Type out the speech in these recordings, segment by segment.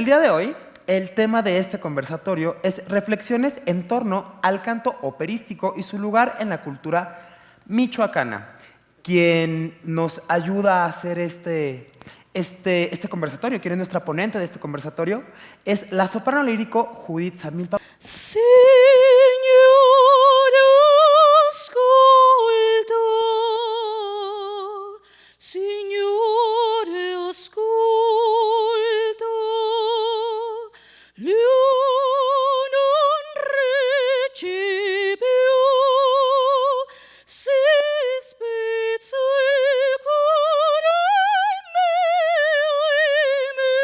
El día de hoy, el tema de este conversatorio es reflexiones en torno al canto operístico y su lugar en la cultura michoacana. Quien nos ayuda a hacer este conversatorio, quien es nuestra ponente de este conversatorio, es la soprano lírico Judith Samilpa. Señor, ascolta, Signore, ascolta, lui non recipiu, si spezza il cuore in me,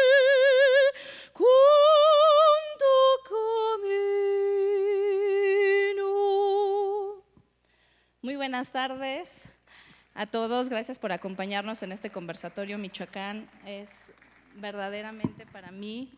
quando camino. Muy buenas tardes a todos, gracias por acompañarnos en este conversatorio Michoacán. Es verdaderamente para mí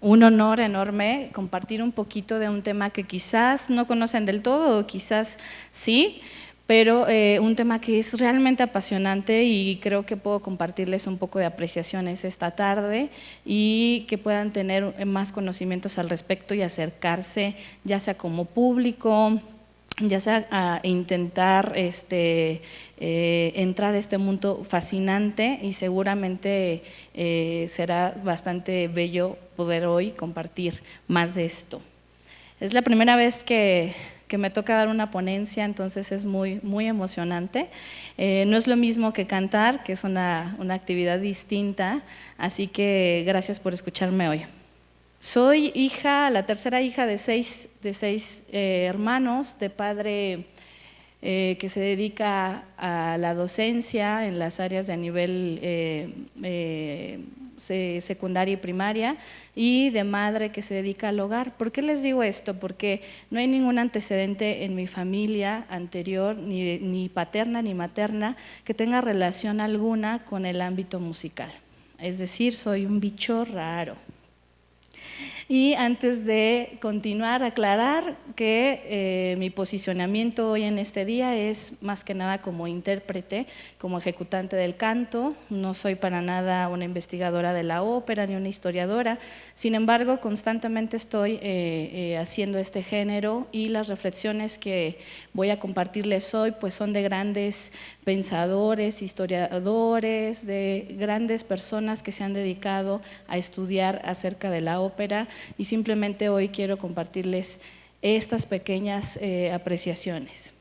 un honor enorme compartir un poquito de un tema que quizás no conocen del todo o quizás sí, pero un tema que es realmente apasionante y creo que puedo compartirles un poco de apreciaciones esta tarde y que puedan tener más conocimientos al respecto y acercarse ya sea como público, ya sea a intentar entrar a este mundo fascinante y seguramente será bastante bello poder hoy compartir más de esto. Es la primera vez que me toca dar una ponencia, entonces es muy, muy emocionante. No es lo mismo que cantar, que es una actividad distinta, así que gracias por escucharme hoy. Soy la tercera hija de seis hermanos, de padre que se dedica a la docencia en las áreas de nivel secundaria y primaria, y de madre que se dedica al hogar. ¿Por qué les digo esto? Porque no hay ningún antecedente en mi familia anterior, ni paterna ni materna, que tenga relación alguna con el ámbito musical. Es decir, soy un bicho raro. Y antes de continuar, aclarar que mi posicionamiento hoy en este día es más que nada como intérprete, como ejecutante del canto. No soy para nada una investigadora de la ópera ni una historiadora, sin embargo constantemente estoy haciendo este género, y las reflexiones que voy a compartirles hoy pues son de grandes pensadores, historiadores, de grandes personas que se han dedicado a estudiar acerca de la ópera, y simplemente hoy quiero compartirles estas pequeñas apreciaciones.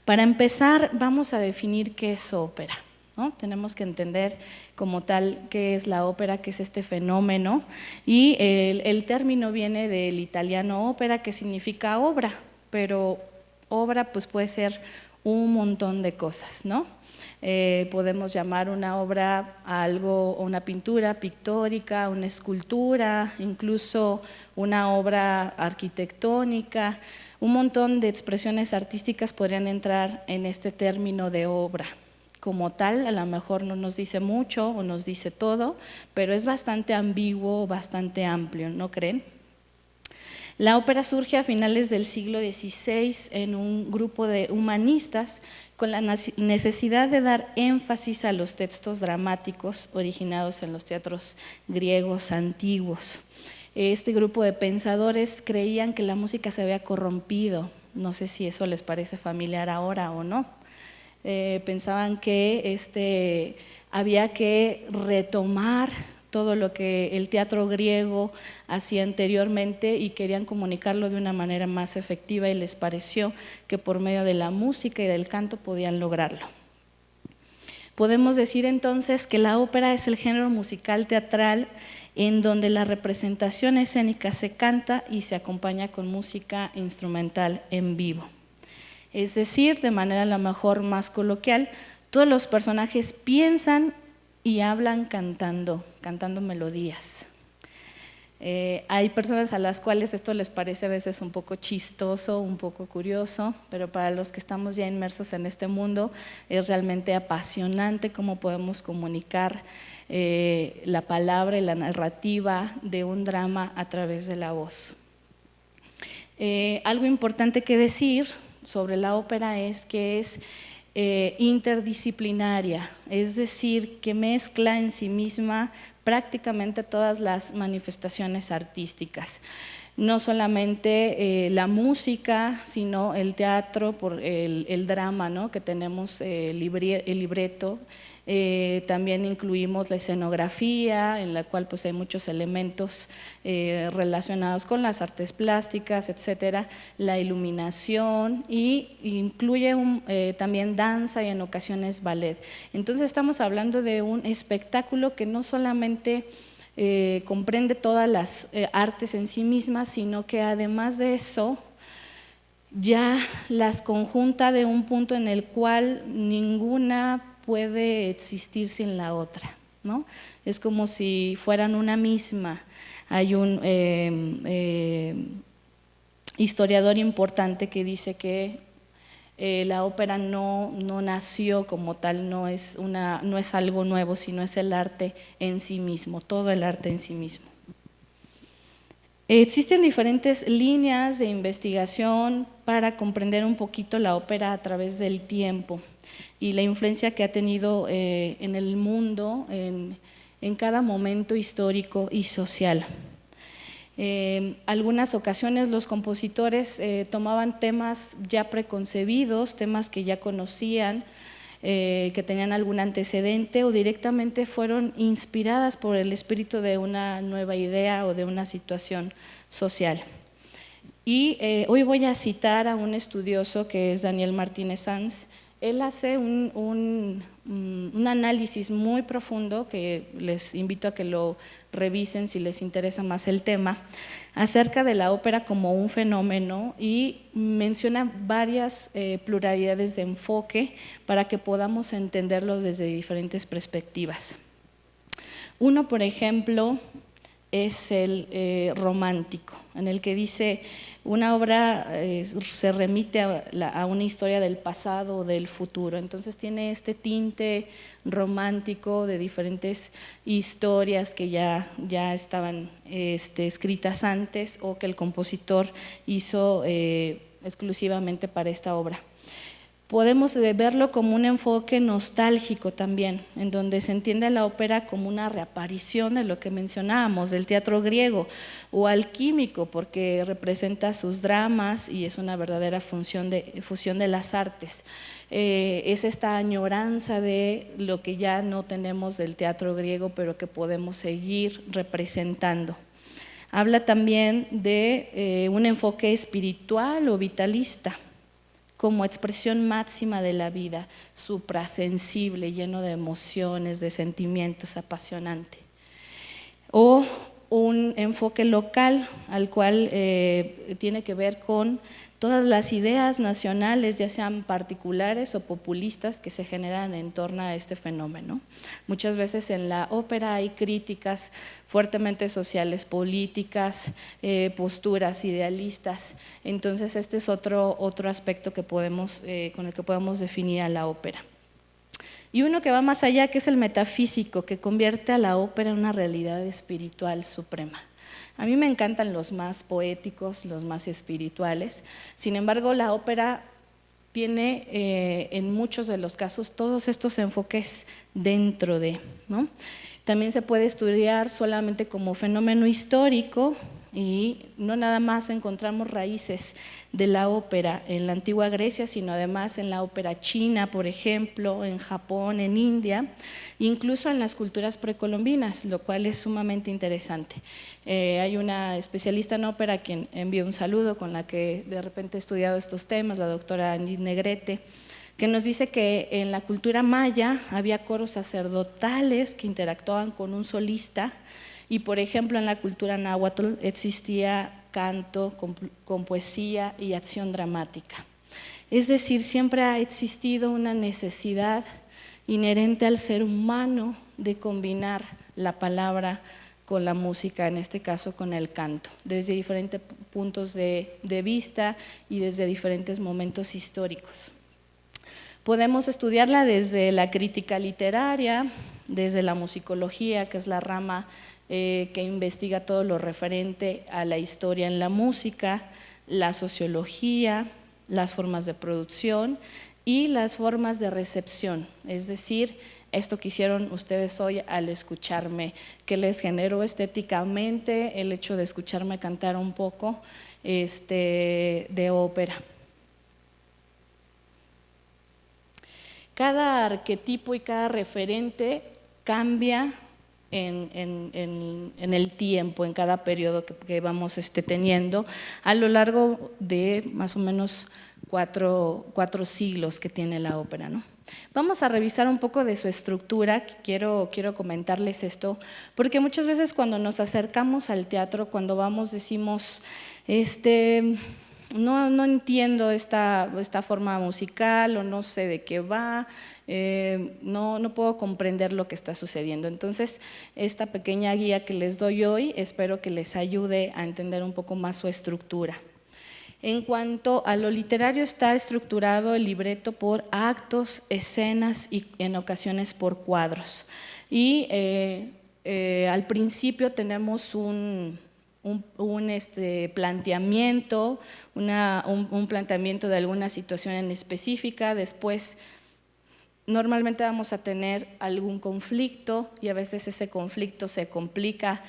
Para empezar, vamos a definir qué es ópera, ¿no? Tenemos que entender como tal qué es la ópera, qué es este fenómeno, y el término viene del italiano ópera, que significa obra, pero obra pues puede ser un montón de cosas, ¿no? Podemos llamar una obra a algo, una pintura pictórica, una escultura, incluso una obra arquitectónica. Un montón de expresiones artísticas podrían entrar en este término de obra. Como tal, a lo mejor no nos dice mucho o nos dice todo, pero es bastante ambiguo, bastante amplio, ¿no creen? La ópera surge a finales del siglo XVI en un grupo de humanistas con la necesidad de dar énfasis a los textos dramáticos originados en los teatros griegos antiguos. Este grupo de pensadores creían que la música se había corrompido, no sé si eso les parece familiar ahora o no. Pensaban que había que retomar todo lo que el teatro griego hacía anteriormente y querían comunicarlo de una manera más efectiva, y les pareció que por medio de la música y del canto podían lograrlo. Podemos decir entonces que la ópera es el género musical teatral en donde la representación escénica se canta y se acompaña con música instrumental en vivo. Es decir, de manera a lo mejor más coloquial, todos los personajes piensan y hablan cantando melodías. Hay personas a las cuales esto les parece a veces un poco chistoso, un poco curioso, pero para los que estamos ya inmersos en este mundo es realmente apasionante cómo podemos comunicar la palabra y la narrativa de un drama a través de la voz. Algo importante que decir sobre la ópera es que es interdisciplinaria, es decir, que mezcla en sí misma prácticamente todas las manifestaciones artísticas. No solamente la música, sino el teatro, por el drama, ¿no?, que tenemos, el libreto. También incluimos la escenografía, en la cual pues hay muchos elementos relacionados con las artes plásticas, etcétera, la iluminación, y incluye también danza y en ocasiones ballet. Entonces estamos hablando de un espectáculo que no solamente comprende todas las artes en sí mismas, sino que además de eso ya las conjunta de un punto en el cual ninguna puede existir sin la otra, ¿no? Es como si fueran una misma. Hay un historiador importante que dice que la ópera no nació como tal, no es algo nuevo, sino es el arte en sí mismo, todo el arte en sí mismo. Existen diferentes líneas de investigación para comprender un poquito la ópera a través del tiempo y la influencia que ha tenido en el mundo, en cada momento histórico y social. Algunas ocasiones los compositores tomaban temas ya preconcebidos, temas que ya conocían, que tenían algún antecedente, o directamente fueron inspiradas por el espíritu de una nueva idea o de una situación social. Y hoy voy a citar a un estudioso que es Daniel Martínez Sanz. Él hace un análisis muy profundo, que les invito a que lo revisen si les interesa más el tema, acerca de la ópera como un fenómeno, y menciona varias pluralidades de enfoque para que podamos entenderlo desde diferentes perspectivas. Uno, por ejemplo, es el romántico, en el que dice una obra se remite a una historia del pasado o del futuro, entonces tiene este tinte romántico de diferentes historias que ya estaban escritas antes o que el compositor hizo exclusivamente para esta obra. Podemos verlo como un enfoque nostálgico también, en donde se entiende la ópera como una reaparición de lo que mencionábamos, del teatro griego, o alquímico, porque representa sus dramas y es una verdadera fusión de las artes. Es esta añoranza de lo que ya no tenemos del teatro griego, pero que podemos seguir representando. Habla también de un enfoque espiritual o vitalista, como expresión máxima de la vida, suprasensible, lleno de emociones, de sentimientos, apasionante. O un enfoque local, al cual tiene que ver con todas las ideas nacionales, ya sean particulares o populistas, que se generan en torno a este fenómeno. Muchas veces en la ópera hay críticas fuertemente sociales, políticas, posturas idealistas. Entonces este es otro aspecto que con el que podemos definir a la ópera. Y uno que va más allá, que es el metafísico, que convierte a la ópera en una realidad espiritual suprema. A mí me encantan los más poéticos, los más espirituales. Sin embargo, la ópera tiene en muchos de los casos todos estos enfoques dentro de, ¿no? También se puede estudiar solamente como fenómeno histórico, y no nada más encontramos raíces de la ópera en la antigua Grecia, sino además en la ópera china, por ejemplo, en Japón, en India, incluso en las culturas precolombinas, lo cual es sumamente interesante. Hay una especialista en ópera a quien envío un saludo, con la que de repente he estudiado estos temas, la doctora Anit Negrete, que nos dice que en la cultura maya había coros sacerdotales que interactuaban con un solista, y por ejemplo en la cultura náhuatl existía canto con poesía y acción dramática. Es decir, siempre ha existido una necesidad inherente al ser humano de combinar la palabra con la música, en este caso con el canto, desde diferentes puntos de vista y desde diferentes momentos históricos. Podemos estudiarla desde la crítica literaria, desde la musicología, que es la rama que investiga todo lo referente a la historia en la música, la sociología, las formas de producción y las formas de recepción, es decir, esto que hicieron ustedes hoy al escucharme, qué les generó estéticamente el hecho de escucharme cantar un poco de ópera. Cada arquetipo y cada referente cambia en el tiempo, en cada periodo que vamos teniendo a lo largo de más o menos cuatro siglos que tiene la ópera, ¿no? Vamos a revisar un poco de su estructura. Quiero comentarles esto, porque muchas veces cuando nos acercamos al teatro, cuando vamos decimos, no entiendo esta forma musical o no sé de qué va, no puedo comprender lo que está sucediendo. Entonces, esta pequeña guía que les doy hoy, espero que les ayude a entender un poco más su estructura. En cuanto a lo literario, está estructurado el libreto por actos, escenas y en ocasiones por cuadros. Y al principio tenemos un planteamiento, un planteamiento de alguna situación en específica. Después normalmente vamos a tener algún conflicto y a veces ese conflicto se complica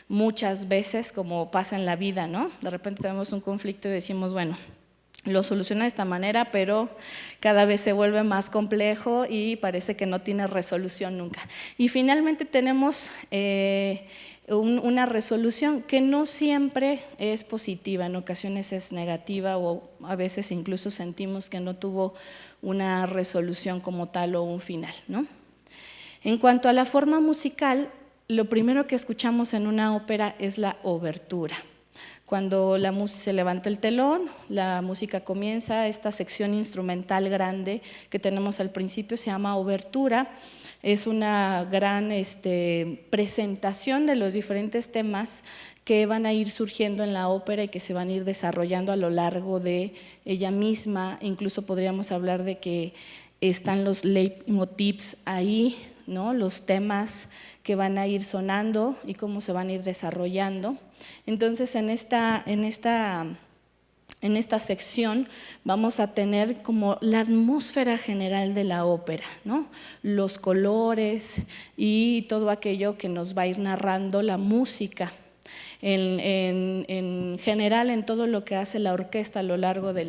muchas veces, como pasa en la vida, ¿no? De repente tenemos un conflicto y decimos, bueno, lo soluciono de esta manera, pero cada vez se vuelve más complejo y parece que no tiene resolución nunca. Y finalmente tenemos una resolución que no siempre es positiva, en ocasiones es negativa o a veces incluso sentimos que no tuvo una resolución como tal o un final, ¿no? En cuanto a la forma musical, lo primero que escuchamos en una ópera es la obertura. Cuando se levanta el telón, la música comienza, esta sección instrumental grande que tenemos al principio se llama obertura. Es una gran presentación de los diferentes temas que van a ir surgiendo en la ópera y que se van a ir desarrollando a lo largo de ella misma. Incluso podríamos hablar de que están los leitmotivs ahí, ¿no? Los temas que van a ir sonando y cómo se van a ir desarrollando. Entonces, en esta sección vamos a tener como la atmósfera general de la ópera, ¿no? Los colores y todo aquello que nos va a ir narrando la música. En general, en todo lo que hace la orquesta a lo largo de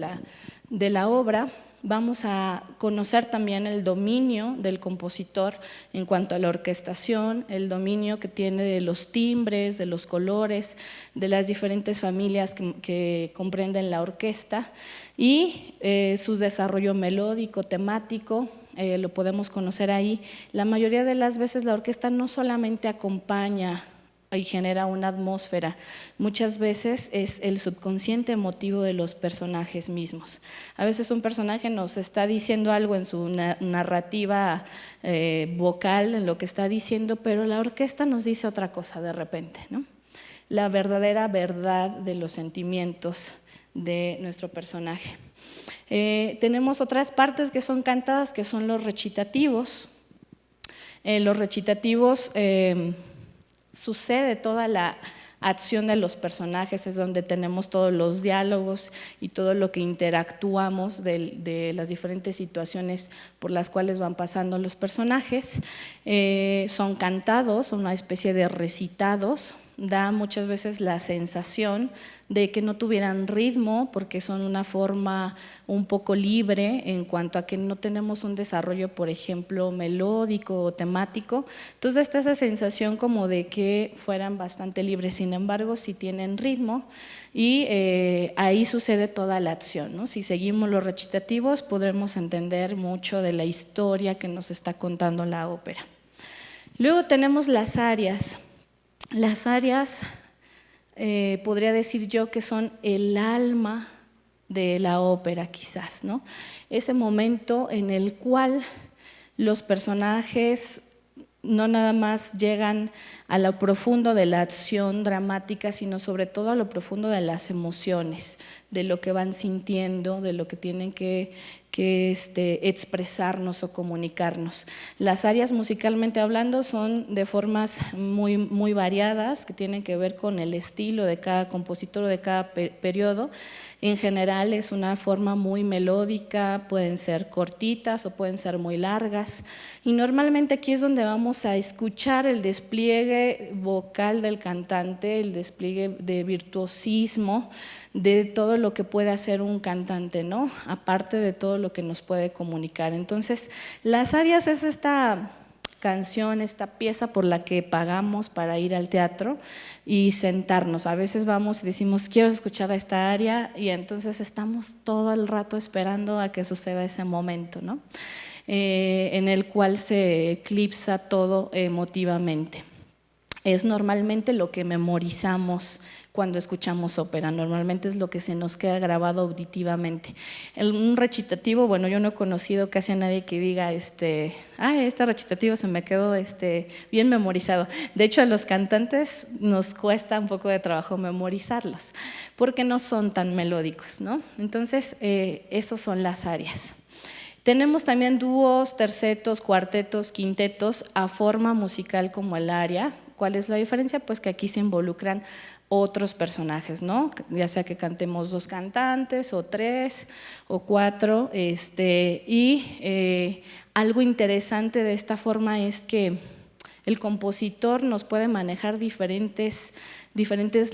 la obra, vamos a conocer también el dominio del compositor en cuanto a la orquestación, el dominio que tiene de los timbres, de los colores, de las diferentes familias que comprenden la orquesta y su desarrollo melódico, temático. Lo podemos conocer ahí. La mayoría de las veces la orquesta no solamente acompaña y genera una atmósfera, muchas veces es el subconsciente emotivo de los personajes mismos. A veces un personaje nos está diciendo algo en su narrativa vocal, en lo que está diciendo, pero la orquesta nos dice otra cosa de repente, ¿no? La verdadera verdad de los sentimientos de nuestro personaje. Tenemos otras partes que son cantadas, que son los recitativos. Los recitativos sucede toda la acción de los personajes, es donde tenemos todos los diálogos y todo lo que interactuamos de las diferentes situaciones por las cuales van pasando los personajes. Son cantados, son una especie de recitados, da muchas veces la sensación de que no tuvieran ritmo porque son una forma un poco libre en cuanto a que no tenemos un desarrollo, por ejemplo, melódico o temático. Entonces está esa sensación como de que fueran bastante libres, sin embargo sí tienen ritmo y ahí sucede toda la acción, ¿no? Si seguimos los recitativos podremos entender mucho de la historia que nos está contando la ópera. Luego tenemos las arias. Las arias podría decir yo que son el alma de la ópera quizás, ¿no? Ese momento en el cual los personajes no nada más llegan a lo profundo de la acción dramática, sino sobre todo a lo profundo de las emociones, de lo que van sintiendo, de lo que tienen que expresarnos o comunicarnos. Las arias, musicalmente hablando, son de formas muy, muy variadas, que tienen que ver con el estilo de cada compositor o de cada periodo. En general es una forma muy melódica, pueden ser cortitas o pueden ser muy largas, y normalmente aquí es donde vamos a escuchar el despliegue vocal del cantante, el despliegue de virtuosismo, de todo lo que puede hacer un cantante, ¿no? Aparte de todo lo que nos puede comunicar. Entonces, las arias es esta canción, esta pieza por la que pagamos para ir al teatro y sentarnos. A veces vamos y decimos, quiero escuchar a esta aria, y entonces estamos todo el rato esperando a que suceda ese momento, ¿no? En el cual se eclipsa todo emotivamente. Es normalmente lo que memorizamos cuando escuchamos ópera, normalmente es lo que se nos queda grabado auditivamente. Un recitativo, bueno, yo no he conocido casi a nadie que diga, este recitativo se me quedó bien memorizado. De hecho, a los cantantes nos cuesta un poco de trabajo memorizarlos, porque no son tan melódicos, ¿no? Entonces, esos son las arias. Tenemos también dúos, tercetos, cuartetos, quintetos a forma musical como el aria. ¿Cuál es la diferencia? Pues que aquí se involucran otros personajes, ¿no? Ya sea que cantemos 2 cantantes o 3 o 4, algo interesante de esta forma es que el compositor nos puede manejar diferentes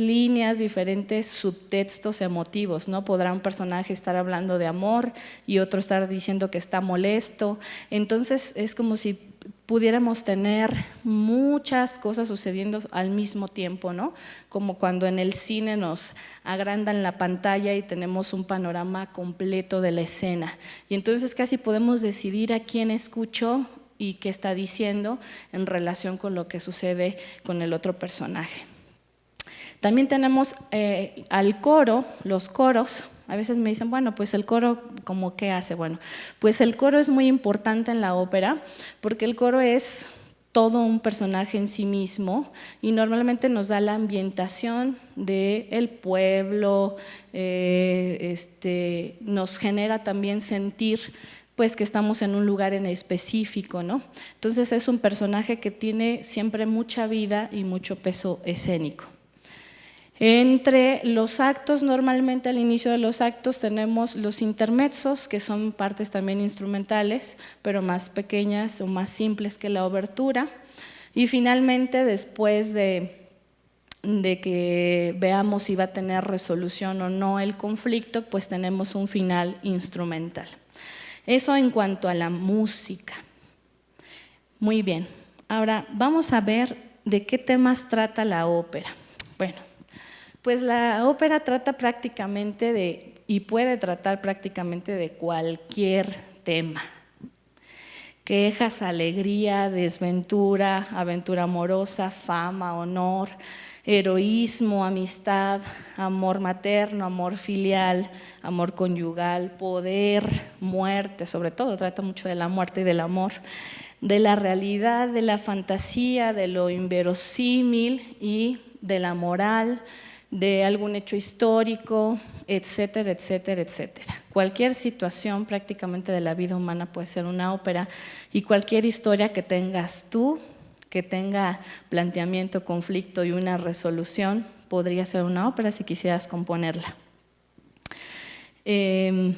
líneas, diferentes subtextos emotivos, ¿no? Podrá un personaje estar hablando de amor y otro estar diciendo que está molesto. Entonces es como si pudiéramos tener muchas cosas sucediendo al mismo tiempo, ¿no? Como cuando en el cine nos agrandan la pantalla y tenemos un panorama completo de la escena. Y entonces casi podemos decidir a quién escucho y qué está diciendo en relación con lo que sucede con el otro personaje. También tenemos al coro, los coros. A veces me dicen, bueno, pues el coro, ¿cómo qué hace? Bueno, pues el coro es muy importante en la ópera porque el coro es todo un personaje en sí mismo y normalmente nos da la ambientación del pueblo, nos genera también sentir pues que estamos en un lugar en específico, ¿no? Entonces es un personaje que tiene siempre mucha vida y mucho peso escénico. Entre los actos, normalmente al inicio de los actos tenemos los intermezzos, que son partes también instrumentales, pero más pequeñas o más simples que la obertura. Y finalmente, después de que veamos si va a tener resolución o no el conflicto, pues tenemos un final instrumental. Eso en cuanto a la música. Muy bien, ahora vamos a ver de qué temas trata la ópera. Bueno, pues la ópera trata prácticamente y puede tratar prácticamente de cualquier tema. Quejas, alegría, desventura, aventura amorosa, fama, honor, heroísmo, amistad, amor materno, amor filial, amor conyugal, poder, muerte, sobre todo trata mucho de la muerte y del amor, de la realidad, de la fantasía, de lo inverosímil y de la moral, de algún hecho histórico, etcétera, etcétera, etcétera. Cualquier situación prácticamente de la vida humana puede ser una ópera y cualquier historia que tengas tú, que tenga planteamiento, conflicto y una resolución, podría ser una ópera si quisieras componerla. En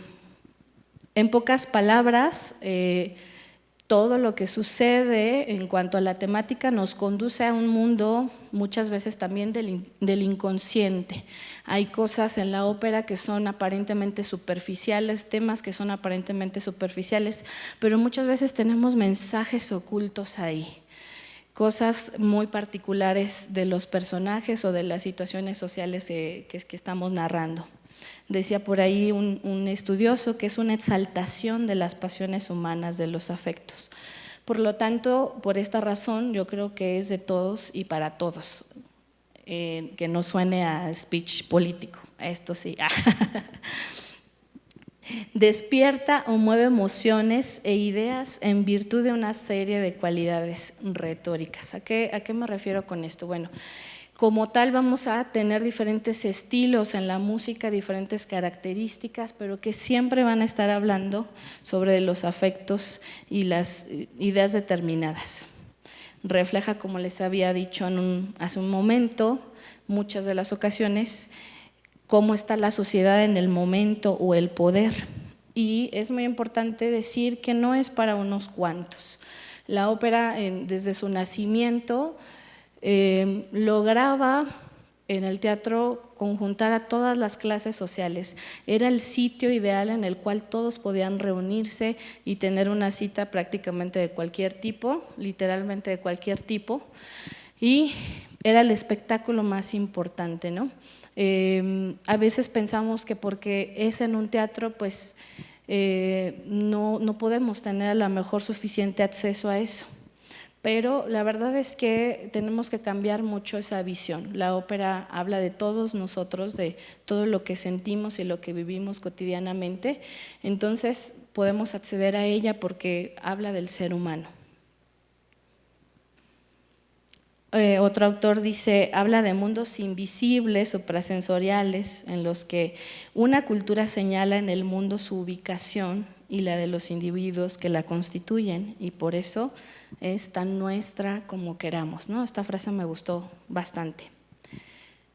pocas palabras, todo lo que sucede en cuanto a la temática nos conduce a un mundo muchas veces también del inconsciente. Hay cosas en la ópera que son aparentemente superficiales, temas que son aparentemente superficiales, pero muchas veces tenemos mensajes ocultos ahí, cosas muy particulares de los personajes o de las situaciones sociales que estamos narrando. Decía por ahí un estudioso que es una exaltación de las pasiones humanas, de los afectos. Por lo tanto, por esta razón, yo creo que es de todos y para todos. Que no suene a speech político, esto sí. Despierta o mueve emociones e ideas en virtud de una serie de cualidades retóricas. ¿A qué me refiero con esto? Bueno, Como tal vamos a tener diferentes estilos en la música, diferentes características, pero que siempre van a estar hablando sobre los afectos y las ideas determinadas. Refleja, como les había dicho hace un momento, muchas de las ocasiones, cómo está la sociedad en el momento o el poder. Y es muy importante decir que no es para unos cuantos. La ópera, desde su nacimiento, lograba en el teatro conjuntar a todas las clases sociales. Era el sitio ideal en el cual todos podían reunirse y tener una cita prácticamente de cualquier tipo, literalmente de cualquier tipo, y era el espectáculo más importante, ¿no? A veces pensamos que porque es en un teatro, pues no podemos tener a lo mejor suficiente acceso a eso. Pero la verdad es que tenemos que cambiar mucho esa visión. La ópera habla de todos nosotros, de todo lo que sentimos y lo que vivimos cotidianamente. Entonces podemos acceder a ella porque habla del ser humano. Otro autor dice, habla de mundos invisibles, suprasensoriales, en los que una cultura señala en el mundo su ubicación y la de los individuos que la constituyen, y por eso es tan nuestra como queramos, ¿no? Esta frase me gustó bastante.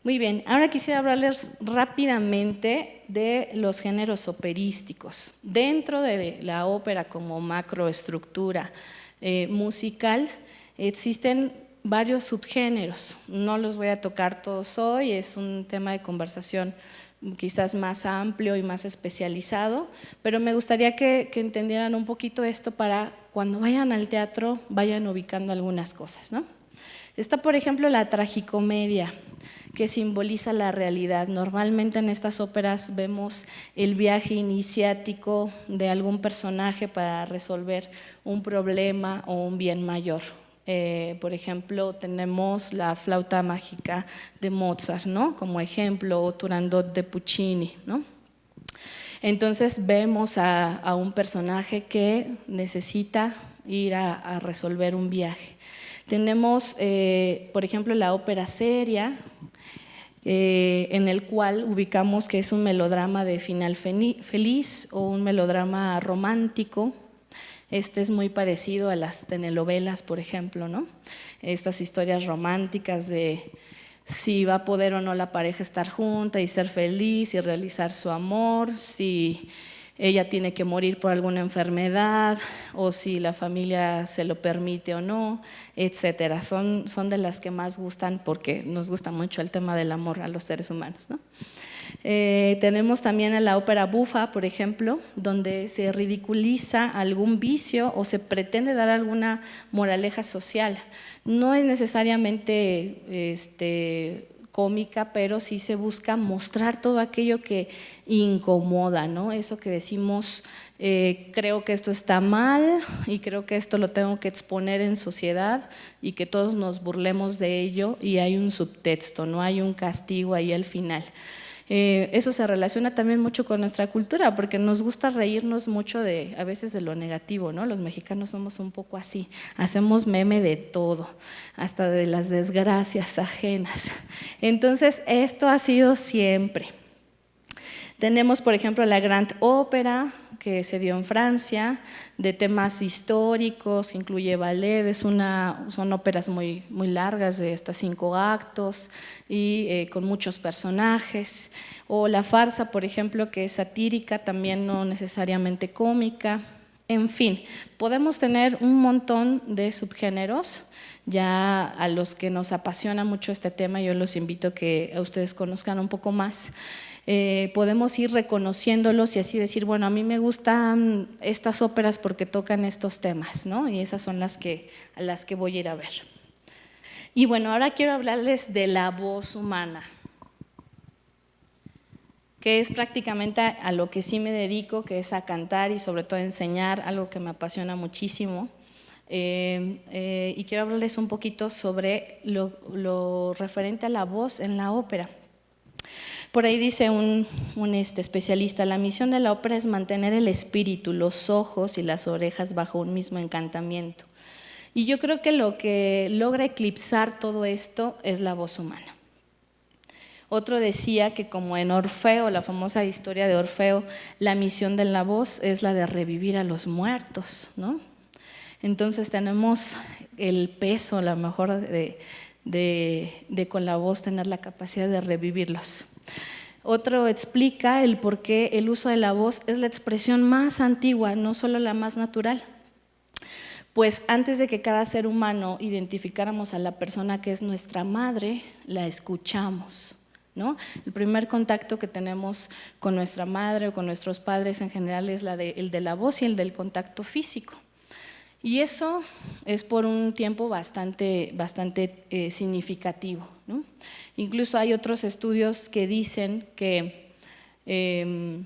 Muy bien, ahora quisiera hablarles rápidamente de los géneros operísticos. Dentro de la ópera como macroestructura musical existen varios subgéneros. No los voy a tocar todos hoy, es un tema de conversación quizás más amplio y más especializado, pero me gustaría que entendieran un poquito esto para cuando vayan al teatro vayan ubicando algunas cosas, ¿no? Está, por ejemplo, la tragicomedia, que simboliza la realidad. Normalmente en estas óperas vemos el viaje iniciático de algún personaje para resolver un problema o un bien mayor. Por ejemplo, tenemos la flauta mágica de Mozart, ¿no? Como ejemplo, o Turandot de Puccini, ¿no? Entonces vemos a un personaje que necesita ir a resolver un viaje. Tenemos, por ejemplo, la ópera seria, en el cual ubicamos que es un melodrama de final feliz o un melodrama romántico. Este es muy parecido a las telenovelas, por ejemplo, ¿no? Estas historias románticas de si va a poder o no la pareja estar junta y ser feliz y realizar su amor, si ella tiene que morir por alguna enfermedad o si la familia se lo permite o no, etcétera. Son de las que más gustan porque nos gusta mucho el tema del amor a los seres humanos, ¿no? Tenemos también a la ópera bufa, por ejemplo, donde se ridiculiza algún vicio o se pretende dar alguna moraleja social. No es necesariamente cómica, pero sí se busca mostrar todo aquello que incomoda, ¿no? Eso que decimos, creo que esto está mal y creo que esto lo tengo que exponer en sociedad y que todos nos burlemos de ello, y hay un subtexto, no hay un castigo ahí al final. Eso se relaciona también mucho con nuestra cultura, porque nos gusta reírnos mucho a veces de lo negativo, ¿no? Los mexicanos somos un poco así, hacemos meme de todo, hasta de las desgracias ajenas. Entonces, esto ha sido siempre. Tenemos, por ejemplo, la Grande Ópera, que se dio en Francia, de temas históricos, que incluye ballet, son óperas muy largas, de hasta 5 actos y con muchos personajes. O la farsa, por ejemplo, que es satírica, también no necesariamente cómica. En fin, podemos tener un montón de subgéneros. Ya a los que nos apasiona mucho este tema, yo los invito a que ustedes conozcan un poco más. Podemos ir reconociéndolos y así decir, bueno, a mí me gustan estas óperas porque tocan estos temas, ¿no? Y esas son a las que voy a ir a ver. Y bueno, ahora quiero hablarles de la voz humana, que es prácticamente a lo que sí me dedico, que es a cantar y sobre todo a enseñar, algo que me apasiona muchísimo. Y quiero hablarles un poquito sobre lo referente a la voz en la ópera. Por ahí dice un especialista, la misión de la ópera es mantener el espíritu, los ojos y las orejas bajo un mismo encantamiento. Y yo creo que lo que logra eclipsar todo esto es la voz humana. Otro decía que como en Orfeo, la famosa historia de Orfeo, la misión de la voz es la de revivir a los muertos, ¿no? Entonces tenemos el peso, a lo mejor, de con la voz tener la capacidad de revivirlos. Otro explica el por qué el uso de la voz es la expresión más antigua, no solo la más natural. Pues antes de que cada ser humano identificáramos a la persona que es nuestra madre, la escuchamos, ¿no? El primer contacto que tenemos con nuestra madre o con nuestros padres en general es el de la voz y el del contacto físico. Y eso es por un tiempo bastante significativo, ¿no? Incluso hay otros estudios que dicen que el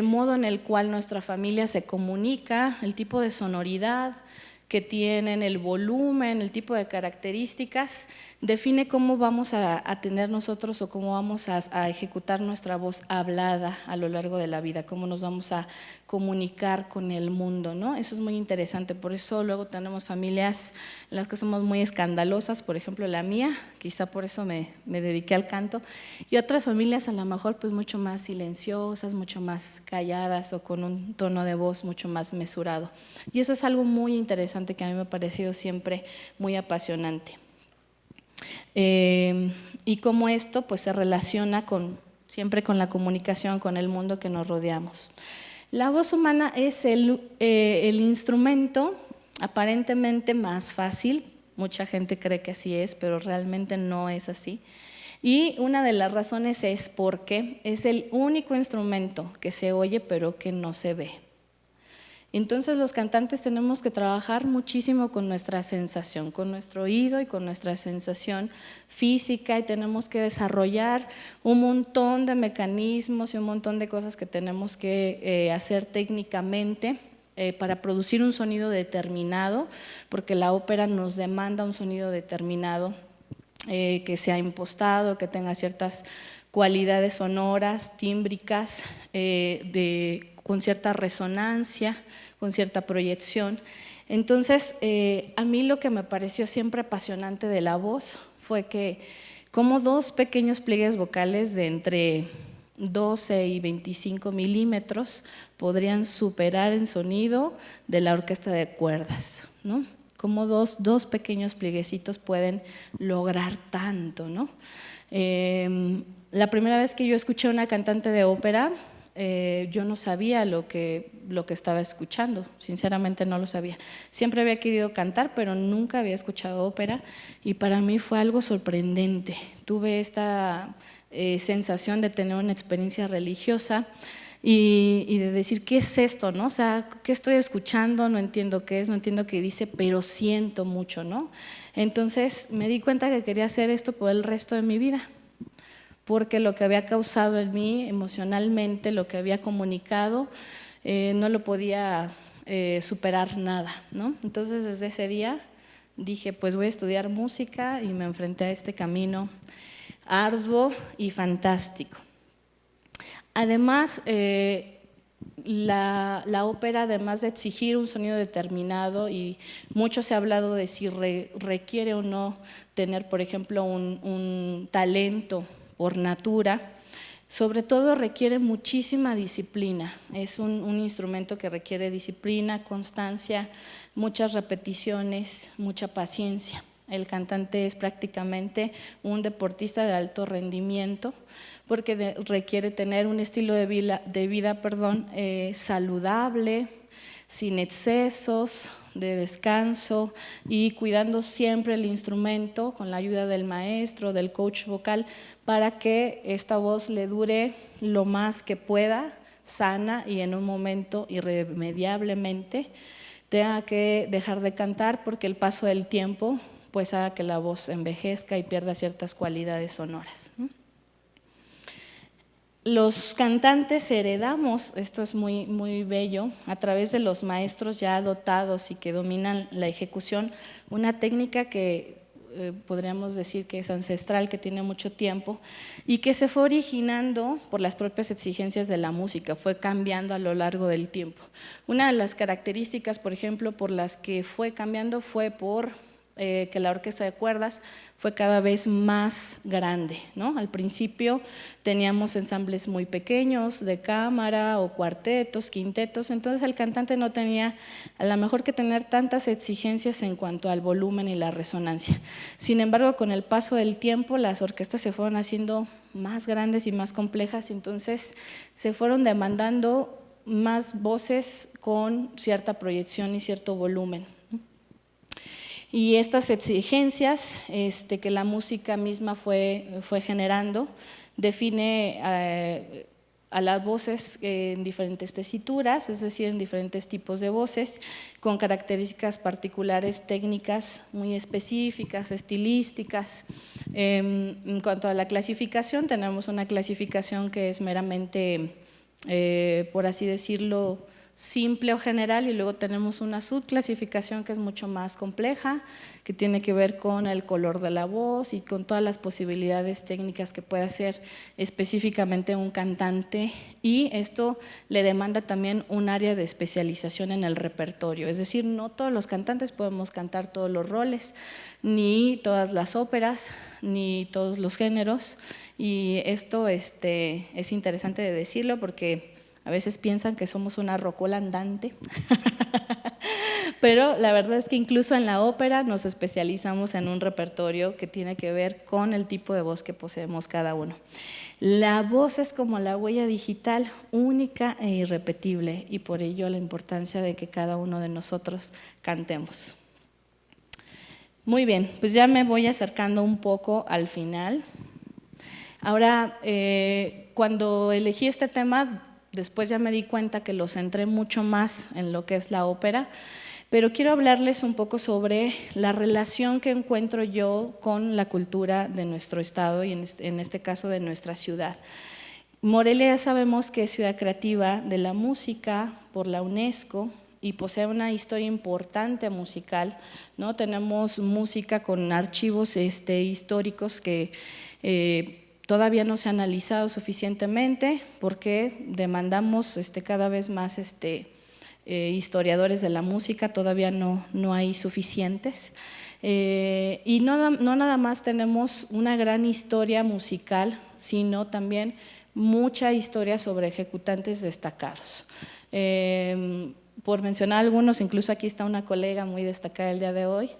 modo en el cual nuestra familia se comunica, el tipo de sonoridad que tienen, el volumen, el tipo de características, define cómo vamos a tener nosotros o cómo vamos a ejecutar nuestra voz hablada a lo largo de la vida, cómo nos vamos a comunicar con el mundo, ¿no? Eso es muy interesante, por eso luego tenemos familias en las que somos muy escandalosas, por ejemplo la mía, quizá por eso me dediqué al canto, y otras familias a lo mejor pues mucho más silenciosas, mucho más calladas o con un tono de voz mucho más mesurado. Y eso es algo muy interesante que a mí me ha parecido siempre muy apasionante. Y cómo esto pues se relaciona siempre con la comunicación, con el mundo que nos rodeamos. La voz humana es el instrumento aparentemente más fácil, mucha gente cree que así es, pero realmente no es así. Y una de las razones es porque es el único instrumento que se oye pero que no se ve. Entonces los cantantes tenemos que trabajar muchísimo con nuestra sensación, con nuestro oído y con nuestra sensación física, y tenemos que desarrollar un montón de mecanismos y un montón de cosas que tenemos que hacer técnicamente para producir un sonido determinado, porque la ópera nos demanda un sonido determinado que sea impostado, que tenga ciertas cualidades sonoras, tímbricas, con cierta resonancia, con cierta proyección. Entonces, a mí lo que me pareció siempre apasionante de la voz fue que como dos pequeños pliegues vocales de entre 12 y 25 milímetros podrían superar en sonido de la orquesta de cuerdas, ¿no? Como dos pequeños plieguecitos pueden lograr tanto, ¿no? La primera vez que yo escuché a una cantante de ópera, yo no sabía lo que estaba escuchando, sinceramente no lo sabía. Siempre había querido cantar, pero nunca había escuchado ópera, y para mí fue algo sorprendente. Tuve esta sensación de tener una experiencia religiosa y de decir, ¿qué es esto, no? O sea, ¿qué estoy escuchando? No entiendo qué es, no entiendo qué dice, pero siento mucho, ¿no? Entonces me di cuenta que quería hacer esto por el resto de mi vida, porque lo que había causado en mí emocionalmente, lo que había comunicado, no lo podía superar nada, ¿no? Entonces desde ese día dije, pues voy a estudiar música, y me enfrenté a este camino arduo y fantástico. Además, la ópera, además de exigir un sonido determinado, y mucho se ha hablado de si requiere o no tener, por ejemplo, un talento por natura, sobre todo requiere muchísima disciplina. Es un instrumento que requiere disciplina, constancia, muchas repeticiones, mucha paciencia. El cantante es prácticamente un deportista de alto rendimiento, porque requiere tener un estilo de vida saludable, sin excesos de descanso, y cuidando siempre el instrumento con la ayuda del maestro, del coach vocal, para que esta voz le dure lo más que pueda, sana, y en un momento irremediablemente tenga que dejar de cantar, porque el paso del tiempo pues haga que la voz envejezca y pierda ciertas cualidades sonoras, ¿no? Los cantantes heredamos, esto es muy, muy bello, a través de los maestros ya dotados y que dominan la ejecución, una técnica que podríamos decir que es ancestral, que tiene mucho tiempo y que se fue originando por las propias exigencias de la música, fue cambiando a lo largo del tiempo. Una de las características, por ejemplo, por las que fue cambiando fue por que la orquesta de cuerdas fue cada vez más grande, ¿no? Al principio teníamos ensambles muy pequeños de cámara o cuartetos, quintetos, entonces el cantante no tenía a lo mejor que tener tantas exigencias en cuanto al volumen y la resonancia. Sin embargo, con el paso del tiempo las orquestas se fueron haciendo más grandes y más complejas, entonces se fueron demandando más voces con cierta proyección y cierto volumen. Y estas exigencias que la música misma fue generando, define a las voces en diferentes tesituras, es decir, en diferentes tipos de voces, con características particulares técnicas muy específicas, estilísticas. En cuanto a la clasificación, tenemos una clasificación que es meramente, por así decirlo, simple o general, y luego tenemos una subclasificación que es mucho más compleja, que tiene que ver con el color de la voz y con todas las posibilidades técnicas que puede hacer específicamente un cantante, y esto le demanda también un área de especialización en el repertorio, es decir, no todos los cantantes podemos cantar todos los roles, ni todas las óperas, ni todos los géneros, y esto es interesante de decirlo porque a veces piensan que somos una rocola andante, pero la verdad es que incluso en la ópera nos especializamos en un repertorio que tiene que ver con el tipo de voz que poseemos cada uno. La voz es como la huella digital, única e irrepetible, y por ello la importancia de que cada uno de nosotros cantemos. Muy bien, pues ya me voy acercando un poco al final. Ahora, cuando elegí este tema, después ya me di cuenta que lo centré mucho más en lo que es la ópera, pero quiero hablarles un poco sobre la relación que encuentro yo con la cultura de nuestro estado y en este caso de nuestra ciudad. Morelia ya sabemos que es ciudad creativa de la música por la UNESCO y posee una historia importante musical, ¿no? Tenemos música con archivos históricos que todavía no se ha analizado suficientemente porque demandamos cada vez más historiadores de la música, todavía no hay suficientes. Y no nada más tenemos una gran historia musical, sino también mucha historia sobre ejecutantes destacados. Por mencionar algunos, incluso aquí está una colega muy destacada el día de hoy,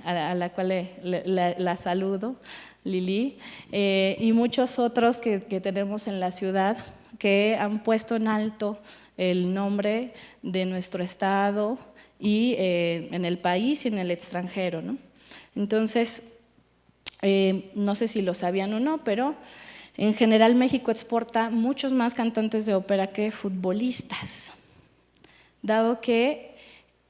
a la cual la saludo, Lili, y muchos otros que tenemos en la ciudad que han puesto en alto el nombre de nuestro estado y en el país y en el extranjero, ¿no? Entonces, no sé si lo sabían o no, pero en general México exporta muchos más cantantes de ópera que futbolistas, dado que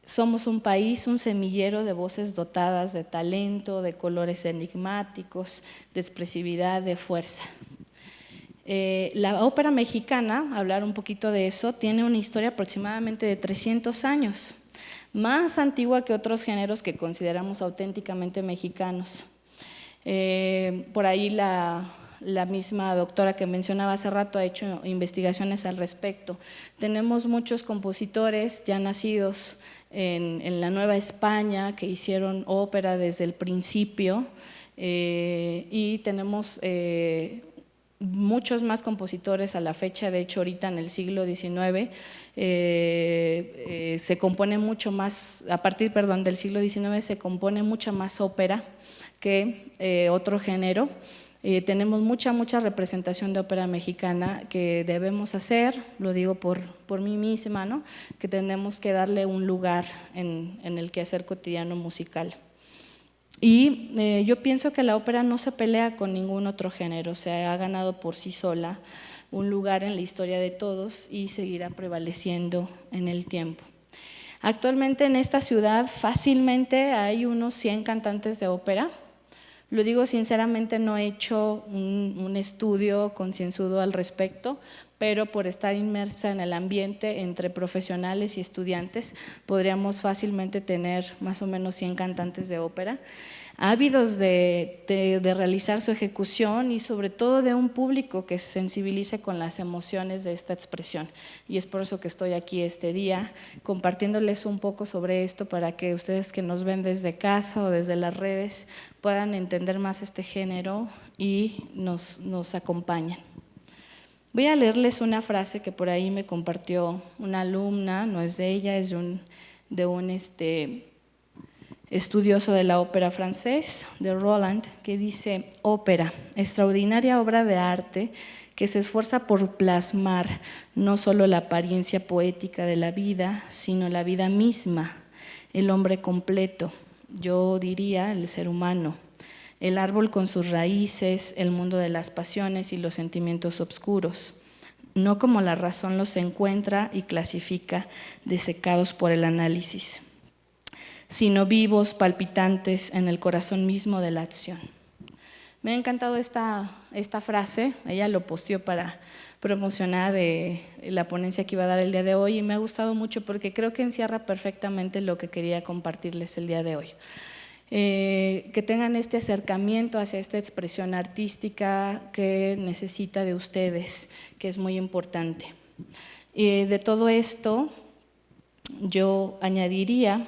somos un país, un semillero de voces dotadas de talento, de colores enigmáticos, de expresividad, de fuerza. La ópera mexicana, hablar un poquito de eso, tiene una historia aproximadamente de 300 años, más antigua que otros géneros que consideramos auténticamente mexicanos. Por ahí la misma doctora que mencionaba hace rato ha hecho investigaciones al respecto. Tenemos muchos compositores ya nacidos en la Nueva España que hicieron ópera desde el principio, y tenemos muchos más compositores a la fecha. De hecho, ahorita en el siglo XIX se compone mucho más, a partir del siglo XIX se compone mucha más ópera que otro género. Tenemos mucha representación de ópera mexicana que debemos hacer, lo digo por mí misma, ¿no? Que tenemos que darle un lugar en el quehacer cotidiano musical. Y yo pienso que la ópera no se pelea con ningún otro género, se ha ganado por sí sola un lugar en la historia de todos y seguirá prevaleciendo en el tiempo. Actualmente en esta ciudad fácilmente hay unos 100 cantantes de ópera. Lo digo sinceramente, no he hecho un estudio concienzudo al respecto, pero por estar inmersa en el ambiente entre profesionales y estudiantes, podríamos fácilmente tener más o menos 100 cantantes de ópera. ávidos de realizar su ejecución y sobre todo de un público que se sensibilice con las emociones de esta expresión. Y es por eso que estoy aquí este día compartiéndoles un poco sobre esto para que ustedes que nos ven desde casa o desde las redes puedan entender más este género y nos acompañen. Voy a leerles una frase que por ahí me compartió una alumna, no es de ella, es de un estudioso de la ópera francés, de Roland, que dice: ópera, extraordinaria obra de arte que se esfuerza por plasmar no solo la apariencia poética de la vida, sino la vida misma, el hombre completo, yo diría el ser humano, el árbol con sus raíces, el mundo de las pasiones y los sentimientos oscuros, no como la razón los encuentra y clasifica desecados por el análisis, sino vivos, palpitantes en el corazón mismo de la acción. Me ha encantado esta frase, ella lo posteó para promocionar la ponencia que iba a dar el día de hoy y me ha gustado mucho porque creo que encierra perfectamente lo que quería compartirles el día de hoy. Que tengan este acercamiento hacia esta expresión artística que necesita de ustedes, que es muy importante. De todo esto, yo añadiría: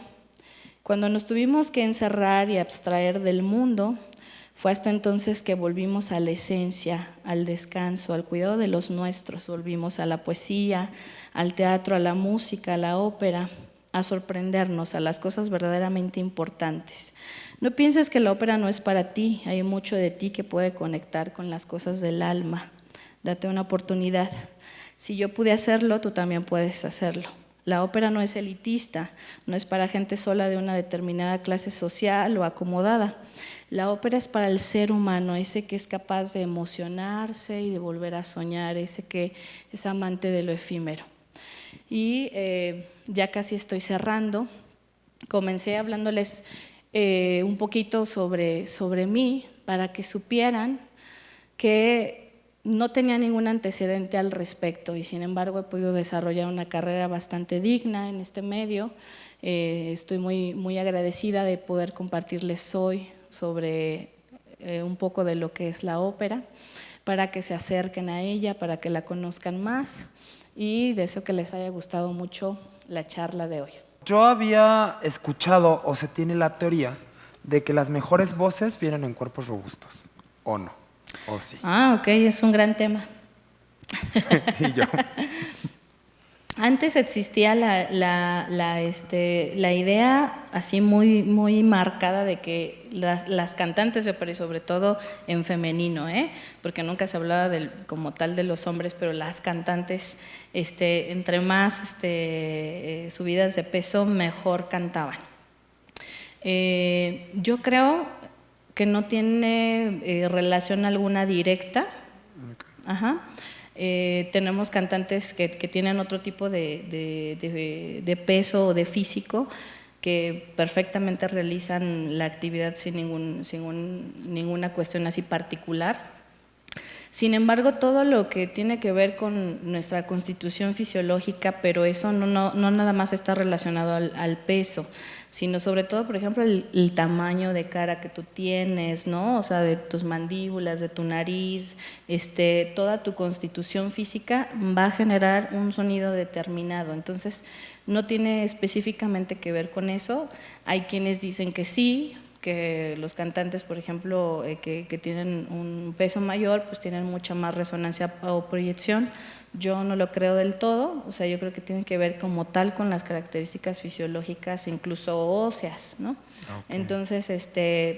cuando nos tuvimos que encerrar y abstraer del mundo, fue hasta entonces que volvimos a la esencia, al descanso, al cuidado de los nuestros, volvimos a la poesía, al teatro, a la música, a la ópera, a sorprendernos, a las cosas verdaderamente importantes. No pienses que la ópera no es para ti, hay mucho de ti que puede conectar con las cosas del alma. Date una oportunidad. Si yo pude hacerlo, tú también puedes hacerlo. La ópera no es elitista, no es para gente sola de una determinada clase social o acomodada. La ópera es para el ser humano, ese que es capaz de emocionarse y de volver a soñar, ese que es amante de lo efímero. Y ya casi estoy cerrando. Comencé hablándoles un poquito sobre mí para que supieran que no tenía ningún antecedente al respecto y sin embargo he podido desarrollar una carrera bastante digna en este medio. Estoy muy agradecida de poder compartirles hoy sobre un poco de lo que es la ópera, para que se acerquen a ella, para que la conozcan más y deseo que les haya gustado mucho la charla de hoy. Yo había escuchado o se tiene la teoría de que las mejores voces vienen en cuerpos robustos, ¿o no? ¿O sí? Ah, ok, es un gran tema. Y yo. Antes existía la idea así muy marcada de que las cantantes de ópera, y sobre todo en femenino, porque nunca se hablaba como tal de los hombres, pero las cantantes, entre más subidas de peso, mejor cantaban. Yo creo que no tiene relación alguna directa. Ajá. Tenemos cantantes que tienen otro tipo de peso o de físico que perfectamente realizan la actividad sin ninguna cuestión así particular. Sin embargo, todo lo que tiene que ver con nuestra constitución fisiológica, pero eso no nada más está relacionado al peso, sino sobre todo, por ejemplo, el tamaño de cara que tú tienes, ¿no? O sea, de tus mandíbulas, de tu nariz, toda tu constitución física va a generar un sonido determinado. Entonces, no tiene específicamente que ver con eso. Hay quienes dicen que sí, que los cantantes, por ejemplo, que tienen un peso mayor, pues tienen mucha más resonancia o proyección. Yo no lo creo del todo, o sea, yo creo que tiene que ver como tal con las características fisiológicas, incluso óseas, ¿no? Okay. Entonces,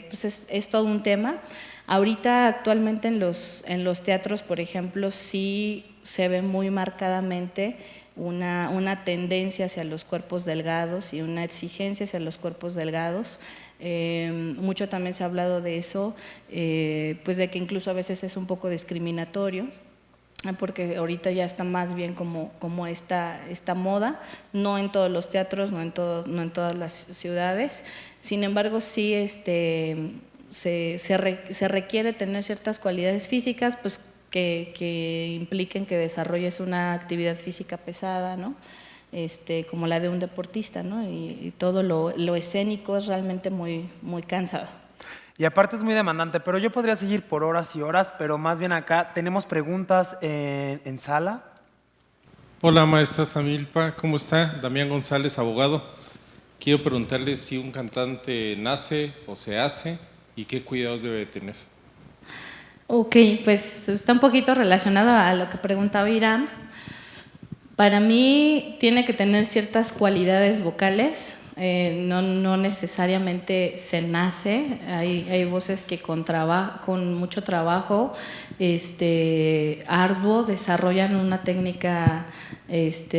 pues es todo un tema. Ahorita, actualmente en los teatros, por ejemplo, sí se ve muy marcadamente una tendencia hacia los cuerpos delgados y una exigencia hacia los cuerpos delgados. Mucho también se ha hablado de eso, pues de que incluso a veces es un poco discriminatorio, porque ahorita ya está más bien como esta moda, no en todos los teatros, no en todas las ciudades. Sin embargo, sí se requiere tener ciertas cualidades físicas, pues que impliquen que desarrolles una actividad física pesada, ¿no? Como la de un deportista, ¿no? Y todo lo escénico es realmente muy cansado. Y aparte es muy demandante, pero yo podría seguir por horas y horas, pero más bien acá tenemos preguntas en sala. Hola, maestra Samilpa, ¿cómo está? Damián González, abogado. Quiero preguntarle si un cantante nace o se hace y qué cuidados debe tener. Ok, pues está un poquito relacionado a lo que preguntaba Irán. Para mí tiene que tener ciertas cualidades vocales, no necesariamente se nace, hay voces que con mucho trabajo arduo desarrollan una técnica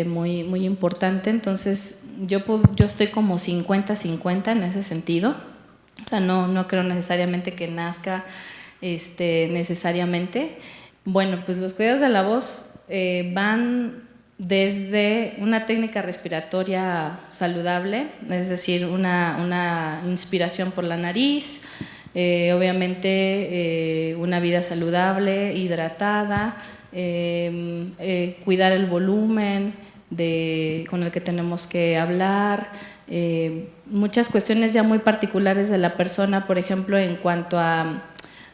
muy importante, entonces yo estoy como 50-50 en ese sentido, o sea, no creo necesariamente que nazca necesariamente. Bueno, pues los cuidados de la voz van desde una técnica respiratoria saludable, es decir, una inspiración por la nariz, obviamente una vida saludable, hidratada, cuidar el volumen con el que tenemos que hablar, muchas cuestiones ya muy particulares de la persona, por ejemplo, en cuanto a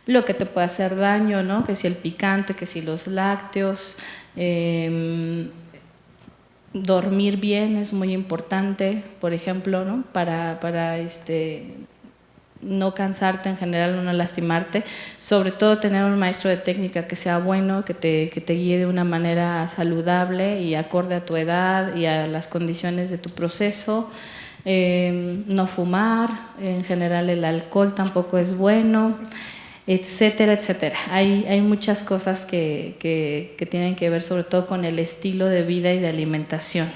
lo que te puede hacer daño, ¿no? Que si el picante, que si los lácteos, dormir bien es muy importante, por ejemplo, ¿no? Para no cansarte en general, no lastimarte, sobre todo tener un maestro de técnica que sea bueno, que te guíe de una manera saludable y acorde a tu edad y a las condiciones de tu proceso. No fumar, en general el alcohol tampoco es bueno, etcétera, etcétera. Hay muchas cosas que tienen que ver sobre todo con el estilo de vida y de alimentación.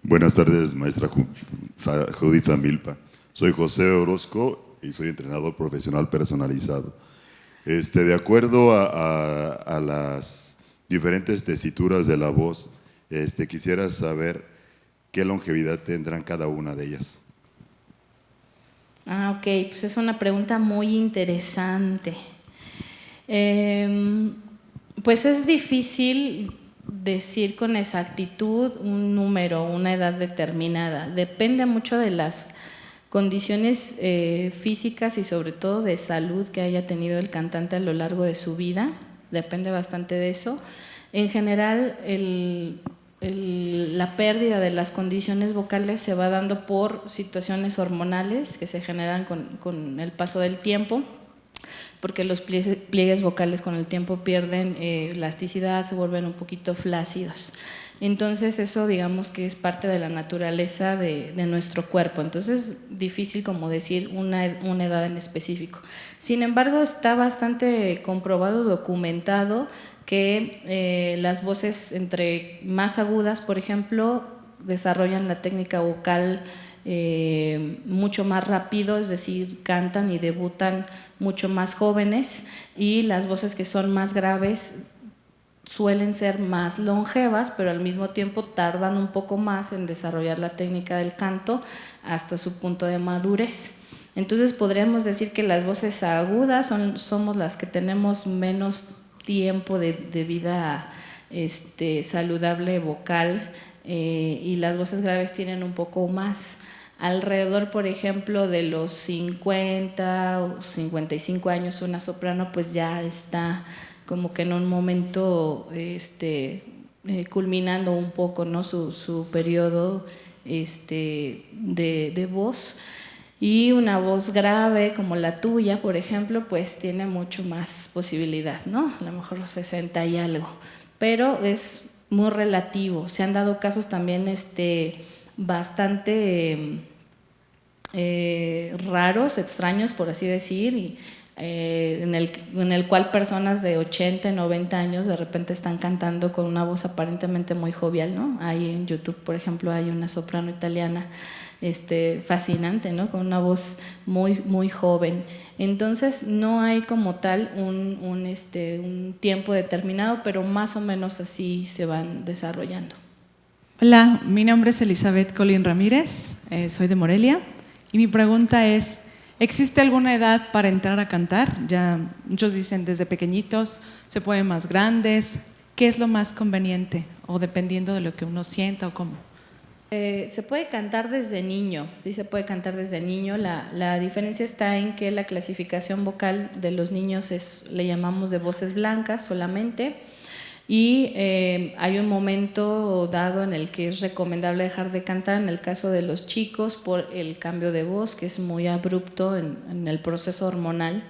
Buenas tardes, maestra Judith Samilpa. Soy José Orozco y soy entrenador profesional personalizado. De acuerdo a las diferentes tesituras de la voz, quisiera saber qué longevidad tendrán cada una de ellas. Ok, pues es una pregunta muy interesante. Pues es difícil decir con exactitud un número, una edad determinada. Depende mucho de las condiciones físicas y sobre todo de salud que haya tenido el cantante a lo largo de su vida. Depende bastante de eso. En general, la pérdida de las condiciones vocales se va dando por situaciones hormonales que se generan con el paso del tiempo, porque los pliegues vocales con el tiempo pierden elasticidad, se vuelven un poquito flácidos. Entonces eso digamos que es parte de la naturaleza de nuestro cuerpo, entonces es difícil como decir una edad en específico. Sin embargo, está bastante comprobado, documentado, que las voces entre más agudas, por ejemplo, desarrollan la técnica vocal mucho más rápido, es decir, cantan y debutan mucho más jóvenes, y las voces que son más graves suelen ser más longevas, pero al mismo tiempo tardan un poco más en desarrollar la técnica del canto hasta su punto de madurez. Entonces podríamos decir que las voces agudas somos las que tenemos menos tiempo de vida saludable vocal, y las voces graves tienen un poco más. Alrededor, por ejemplo, de los 50 o 55 años, una soprano pues ya está como que en un momento culminando un poco, ¿no? su periodo de voz. Y una voz grave como la tuya, por ejemplo, pues tiene mucho más posibilidad, ¿no? A lo mejor 60 y algo, pero es muy relativo. Se han dado casos también bastante raros, extraños, por así decir, y en el cual personas de 80, 90 años de repente están cantando con una voz aparentemente muy jovial, ¿no? Ahí en YouTube, por ejemplo, hay una soprano italiana fascinante, ¿no? Con una voz muy, muy joven. Entonces no hay como tal un tiempo determinado, pero más o menos así se van desarrollando. Hola, mi nombre es Elizabeth Colín Ramírez, soy de Morelia, y mi pregunta es, ¿existe alguna edad para entrar a cantar? Ya muchos dicen desde pequeñitos, se pueden más grandes. ¿Qué es lo más conveniente? O dependiendo de lo que uno sienta o cómo. Se puede cantar desde niño, sí se puede cantar desde niño. La diferencia está en que la clasificación vocal de los niños le llamamos de voces blancas solamente, y hay un momento dado en el que es recomendable dejar de cantar en el caso de los chicos por el cambio de voz, que es muy abrupto en el proceso hormonal.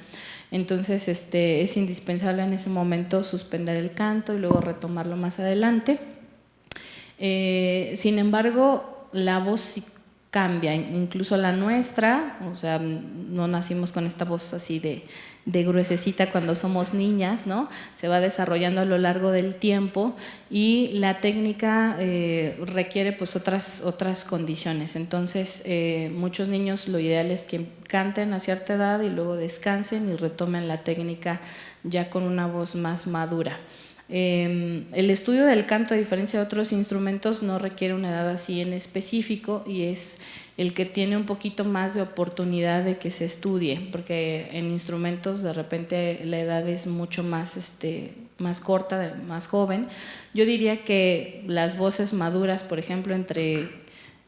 Entonces es indispensable en ese momento suspender el canto y luego retomarlo más adelante. Sin embargo, la voz sí cambia, incluso la nuestra, o sea, no nacimos con esta voz así de gruesecita cuando somos niñas, ¿no? Se va desarrollando a lo largo del tiempo, y la técnica requiere pues otras condiciones. Entonces, muchos niños lo ideal es que canten a cierta edad y luego descansen y retomen la técnica ya con una voz más madura. El estudio del canto, a diferencia de otros instrumentos, no requiere una edad así en específico, y es el que tiene un poquito más de oportunidad de que se estudie, porque en instrumentos de repente la edad es mucho más, más corta, más joven. Yo diría que las voces maduras, por ejemplo,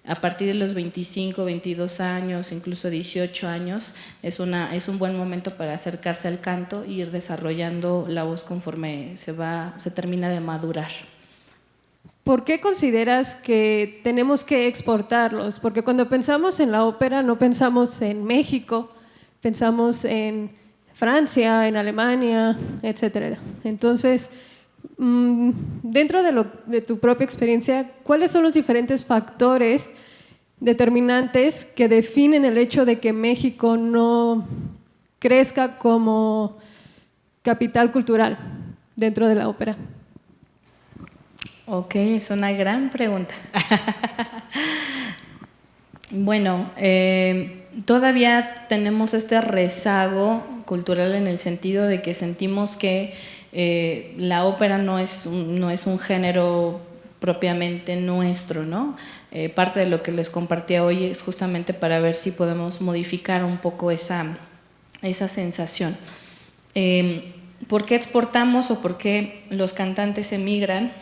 a partir de los 25, 22 años, incluso 18 años, es un buen momento para acercarse al canto e ir desarrollando la voz conforme se termina de madurar. ¿Por qué consideras que tenemos que exportarlos? Porque cuando pensamos en la ópera no pensamos en México, pensamos en Francia, en Alemania, etc. Entonces, dentro de tu propia experiencia, ¿cuáles son los diferentes factores determinantes que definen el hecho de que México no crezca como capital cultural dentro de la ópera? Ok, es una gran pregunta. Bueno, todavía tenemos este rezago cultural en el sentido de que sentimos que la ópera no es un género propiamente nuestro, ¿no? Parte de lo que les compartía hoy es justamente para ver si podemos modificar un poco esa sensación. ¿Por qué exportamos o por qué los cantantes emigran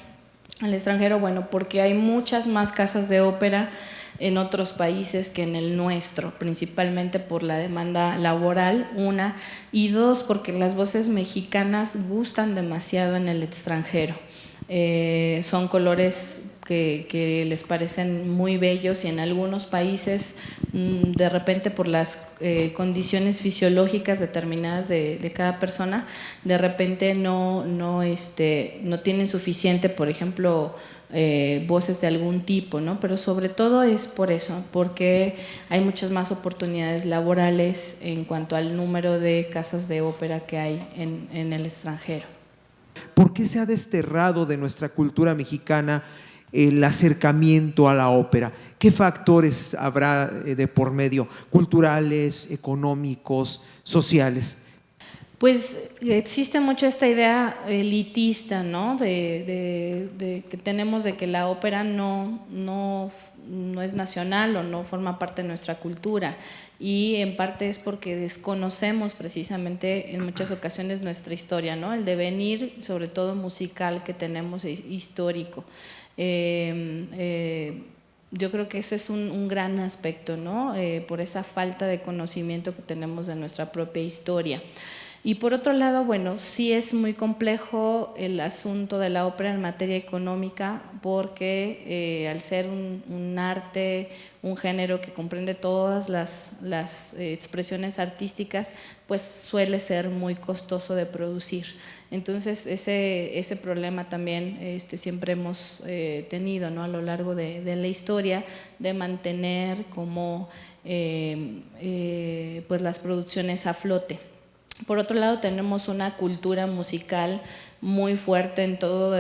al extranjero? Bueno, porque hay muchas más casas de ópera en otros países que en el nuestro, principalmente por la demanda laboral, una, y dos, porque las voces mexicanas gustan demasiado en el extranjero. Son colores que les parecen muy bellos, y en algunos países de repente por las condiciones fisiológicas determinadas de cada persona, de repente no tienen suficiente, por ejemplo, voces de algún tipo, ¿no? Pero sobre todo es por eso, porque hay muchas más oportunidades laborales en cuanto al número de casas de ópera que hay en el extranjero. ¿Por qué se ha desterrado de nuestra cultura mexicana el acercamiento a la ópera? ¿Qué factores habrá de por medio? ¿Culturales, económicos, sociales? Pues existe mucho esta idea elitista, ¿no? Que tenemos de que la ópera no es nacional o no forma parte de nuestra cultura, y en parte es porque desconocemos precisamente en muchas ocasiones nuestra historia, ¿no? El devenir, sobre todo musical, que tenemos histórico. Yo creo que ese es un gran aspecto, ¿no? Por esa falta de conocimiento que tenemos de nuestra propia historia. Y por otro lado, bueno, sí es muy complejo el asunto de la ópera en materia económica, porque al ser un arte, un género que comprende todas las expresiones artísticas, pues suele ser muy costoso de producir. Entonces ese problema también siempre hemos tenido, ¿no? A lo largo de la historia, de mantener como pues las producciones a flote. Por otro lado, tenemos una cultura musical muy fuerte en todo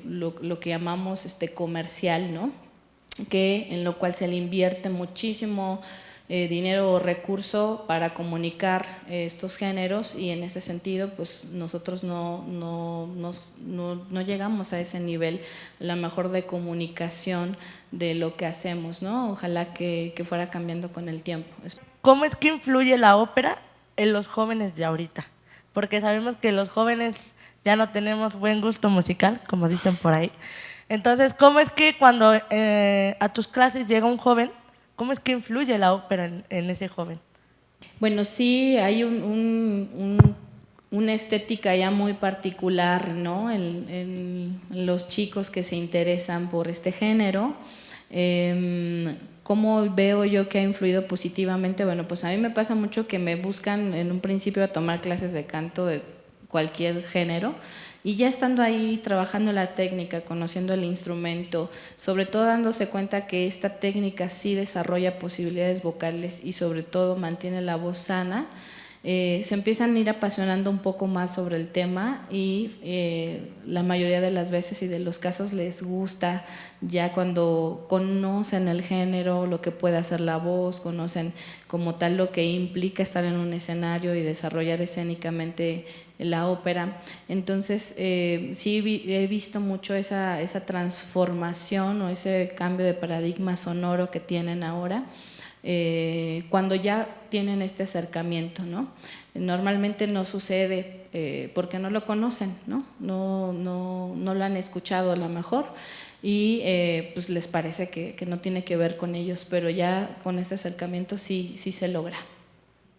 lo que llamamos comercial, ¿no? En lo cual se le invierte muchísimo dinero o recurso para comunicar estos géneros, y en ese sentido pues nosotros no llegamos a ese nivel, a lo mejor, de comunicación de lo que hacemos, ¿no? Ojalá que fuera cambiando con el tiempo. ¿Cómo es que influye la ópera en los jóvenes de ahorita? Porque sabemos que los jóvenes ya no tenemos buen gusto musical, como dicen por ahí. Entonces, ¿cómo es que cuando a tus clases llega un joven, cómo es que influye la ópera en ese joven? Bueno, sí, hay una estética ya muy particular, ¿no? En los chicos que se interesan por este género. ¿Cómo veo yo que ha influido positivamente? Bueno, pues a mí me pasa mucho que me buscan en un principio a tomar clases de canto de cualquier género, y ya estando ahí trabajando la técnica, conociendo el instrumento, sobre todo dándose cuenta que esta técnica sí desarrolla posibilidades vocales y sobre todo mantiene la voz sana, se empiezan a ir apasionando un poco más sobre el tema y la mayoría de las veces y de los casos les gusta ya cuando conocen el género, lo que puede hacer la voz, conocen como tal lo que implica estar en un escenario y desarrollar escénicamente la ópera. Entonces sí he visto mucho esa transformación o ese cambio de paradigma sonoro que tienen ahora. Cuando ya tienen este acercamiento, ¿no? Normalmente no sucede porque no lo conocen, ¿no? No lo han escuchado a lo mejor y pues les parece que no tiene que ver con ellos, pero ya con este acercamiento sí se logra.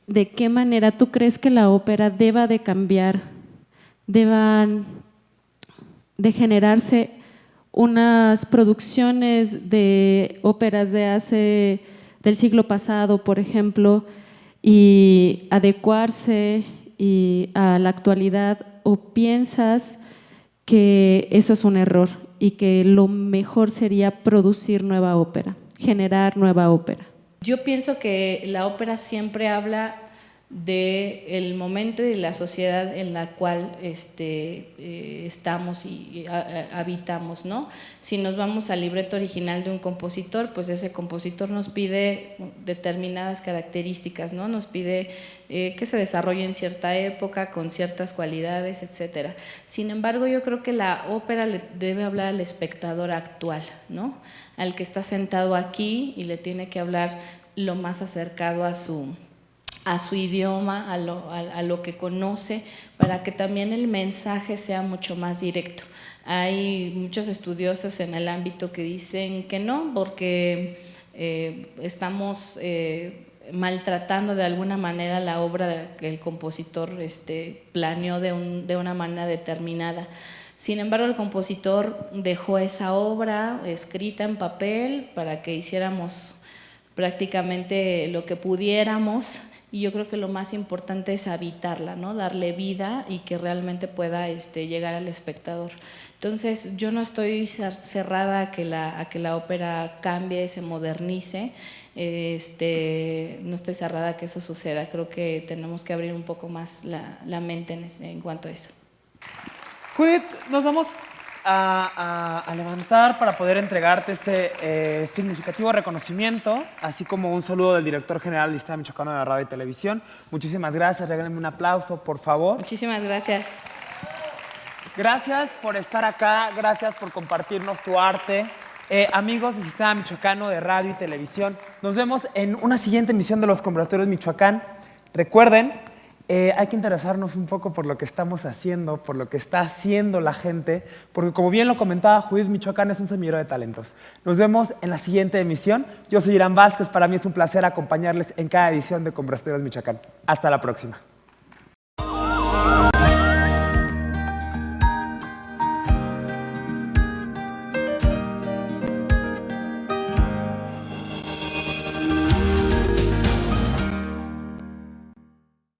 ¿De qué manera tú crees que la ópera deba de cambiar, deban de generarse unas producciones de óperas del siglo pasado, por ejemplo, y adecuarse a la actualidad, o piensas que eso es un error y que lo mejor sería producir nueva ópera, generar nueva ópera? Yo pienso que la ópera siempre habla del momento y de la sociedad en la cual estamos y habitamos, ¿no? Si nos vamos al libreto original de un compositor, pues ese compositor nos pide determinadas características, ¿no? Nos pide que se desarrolle en cierta época, con ciertas cualidades, etcétera. Sin embargo, yo creo que la ópera le debe hablar al espectador actual, ¿no? Al que está sentado aquí y le tiene que hablar lo más acercado a su idioma, a lo que conoce, para que también el mensaje sea mucho más directo. Hay muchos estudiosos en el ámbito que dicen que no, porque estamos maltratando de alguna manera la obra que el compositor planeó de una manera determinada. Sin embargo, el compositor dejó esa obra escrita en papel para que hiciéramos prácticamente lo que pudiéramos, y yo creo que lo más importante es habitarla, ¿no? Darle vida y que realmente pueda llegar al espectador. Entonces, yo no estoy cerrada a que la ópera cambie, se modernice, no estoy cerrada a que eso suceda. Creo que tenemos que abrir un poco más la mente en cuanto a eso. Judith, nos vamos a levantar para poder entregarte este significativo reconocimiento, así como un saludo del director general del Sistema Michoacano de Radio y Televisión. Muchísimas gracias, regálenme un aplauso, por favor. Muchísimas gracias. Gracias por estar acá, gracias por compartirnos tu arte. Amigos del Sistema Michoacano de Radio y Televisión, nos vemos en una siguiente emisión de Los Conversatorios Michoacán. Recuerden, hay que interesarnos un poco por lo que estamos haciendo, por lo que está haciendo la gente, porque como bien lo comentaba Judith, Michoacán es un semillero de talentos. Nos vemos en la siguiente emisión. Yo soy Irán Vázquez, para mí es un placer acompañarles en cada edición de Conversatorios Michoacán. Hasta la próxima.